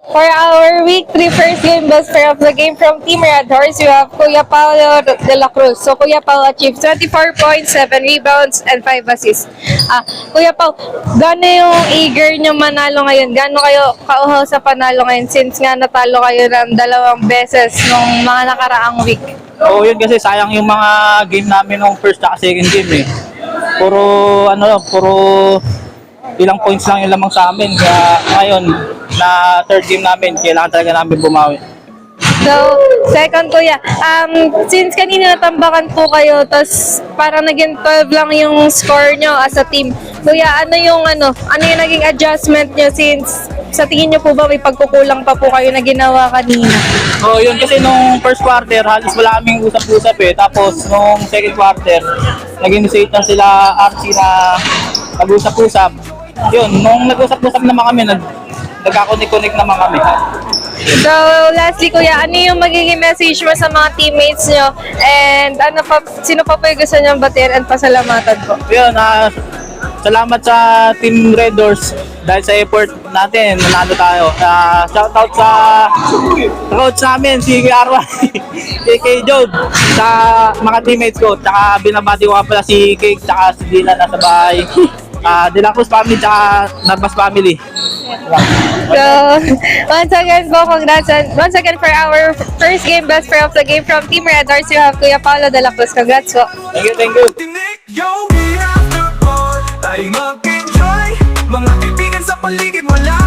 For our week 3 first game best player of the game from Team Red Horse, you have Kuya Paolo de la Cruz. So Kuya Pao achieved 24 points, 7 rebounds, and 5 assists. Kuya Pao, gaano yung eager nyo manalo ngayon? Gaano kayo kauhaw sa panalo ngayon since nga natalo kayo ng 2 beses nung mga nakaraang week? Oo, yun kasi sayang yung mga game namin nung first at second game eh. Puro ilang points lang yung lamang sa amin. Kaya ngayon, na third game namin, kailangan talaga namin bumawi. So, second kuya, since kanina natambakan po kayo, tas parang naging 12 lang yung score nyo as a team. Kuya, ano yung naging adjustment nyo since sa tingin nyo po ba may pagkukulang pa po kayo na ginawa kanina? Oo, yun kasi nung first quarter, halos wala kaming usap-usap eh. Tapos nung second quarter, nag-initiate na sila RC na mag-usap-usap. Yun, nung nag-usap-usap naman kami, nagkakonik-konik naman kami. So, lastly kuya, ano yung magiging message mo sa mga teammates nyo? And sino pa po yung gusto nyo batiin and pasalamatan po? Yun, salamat sa Team Red Doors dahil sa effort natin, nanalo tayo. Shoutout sa coach namin, si RY, kay Jod, sa mga teammates ko. Tsaka binabati ko pala si Cake, tsaka si Dina nasa bahay. De La Cruz family, tsaka Narbas family. So, once again po, congrats once again for our first game best player of the game from Team Red Horse, you have Kuya Paolo de la Cruz. Congrats po. Thank you, thank you. Yo, we after all, tayo mag-enjoy. Mga kaibigan sa paligid mo lang